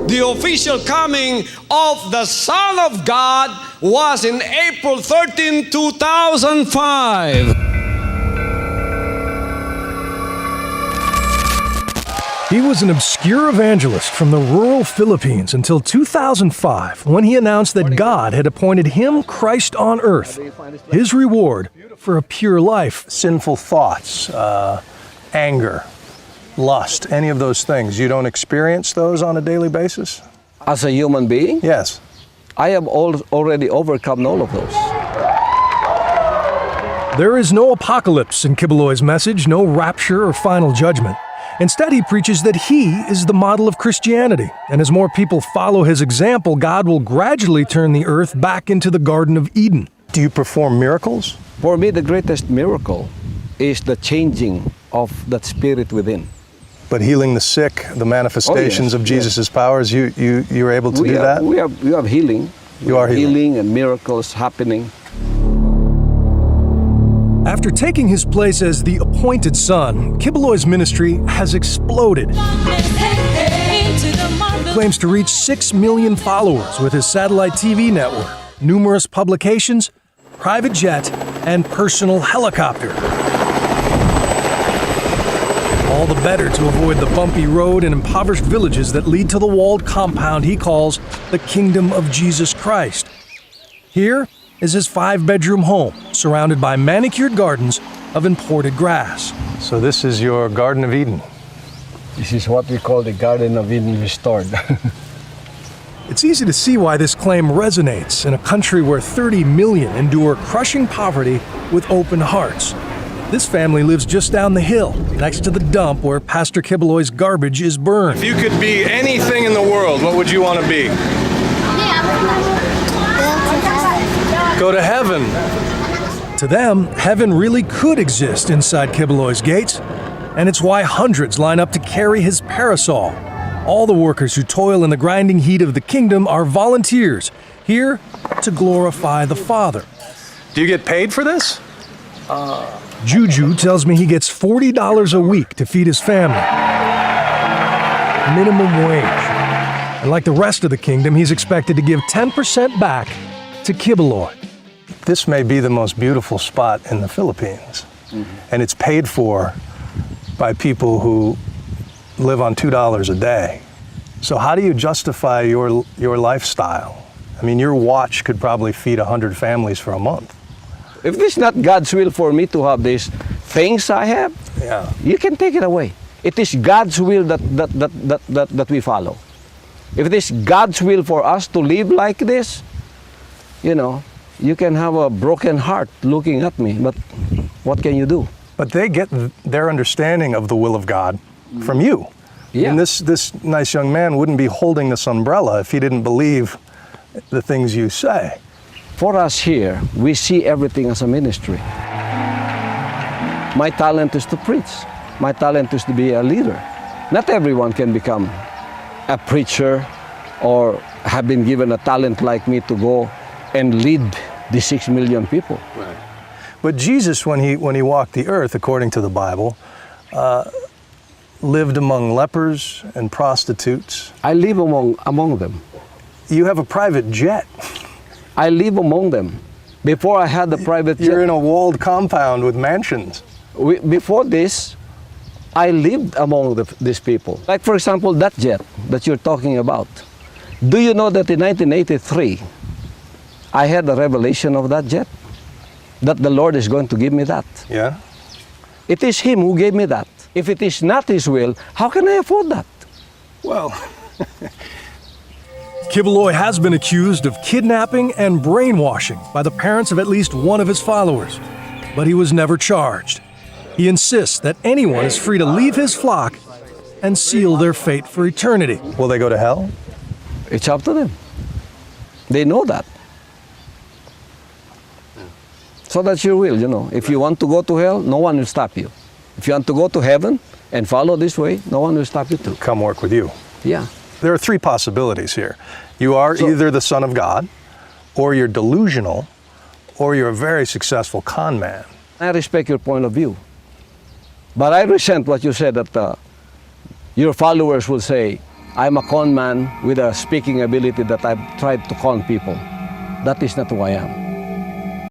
The official coming of the Son of God was in April 13, 2005. He was an obscure evangelist from the rural Philippines until 2005, when he announced that God had appointed him Christ on earth, his reward for a pure life. Sinful thoughts, anger, lust, any of those things, you don't experience those on a daily basis? As a human being? Yes. I have already overcome all of those. There is no apocalypse in Quiboloy's message, no rapture or final judgment. Instead, he preaches that he is the model of Christianity, and as more people follow his example, God will gradually turn the earth back into the Garden of Eden. Do you perform miracles? For me, the greatest miracle is the changing of that spirit within. But healing the sick, the manifestations of Jesus' powers, you're able to do that? We have healing. You are healing and miracles happening. After taking his place as the appointed son, Quiboloy's ministry has exploded. He claims to reach 6 million followers with his satellite TV network, numerous publications, private jet, and personal helicopter. All the better to avoid the bumpy road and impoverished villages that lead to the walled compound he calls the Kingdom of Jesus Christ. Here is his 5-bedroom home, surrounded by manicured gardens of imported grass. So this is your Garden of Eden. This is what we call the Garden of Eden restored. It's easy to see why this claim resonates in a country where 30 million endure crushing poverty with open hearts. This family lives just down the hill, next to the dump where Pastor Quiboloy's garbage is burned. If you could be anything in the world, what would you want to be? Go to heaven. To them, heaven really could exist inside Quiboloy's gates, and it's why hundreds line up to carry his parasol. All the workers who toil in the grinding heat of the kingdom are volunteers, here to glorify the Father. Do you get paid for this? Juju tells me he gets $40 a week to feed his family. Minimum wage. And like the rest of the kingdom, he's expected to give 10% back to Quiboloy. This may be the most beautiful spot in the Philippines, and it's paid for by people who live on $2 a day. So how do you justify your lifestyle? I mean, your watch could probably feed 100 families for a month. If it is not God's will for me to have these things I have, you can take it away. It is God's will that we follow. If it is God's will for us to live like this, you can have a broken heart looking at me, but what can you do? But they get their understanding of the will of God from you. Yeah. And this nice young man wouldn't be holding this umbrella if he didn't believe the things you say. For us here, we see everything as a ministry. My talent is to preach. My talent is to be a leader. Not everyone can become a preacher or have been given a talent like me to go and lead the 6 million people. Right. But Jesus, when he walked the earth, according to the Bible, lived among lepers and prostitutes. I live among them. You have a private jet. I live among them. Before I had the private jet. You're in a walled compound with mansions. Before this, I lived among these people. Like, for example, that jet that you're talking about. Do you know that in 1983, I had a revelation of that jet? That the Lord is going to give me that. Yeah? It is Him who gave me that. If it is not His will, how can I afford that? Well... Quiboloy has been accused of kidnapping and brainwashing by the parents of at least one of his followers, but he was never charged. He insists that anyone is free to leave his flock and seal their fate for eternity. Will they go to hell? It's up to them. They know that. So that's your will, If you want to go to hell, no one will stop you. If you want to go to heaven and follow this way, no one will stop you too. Come work with you. Yeah. There are 3 possibilities here. You are either the Son of God, or you're delusional, or you're a very successful con man. I respect your point of view. But I resent what you said that your followers will say, I'm a con man with a speaking ability that I've tried to con people. That is not who I am.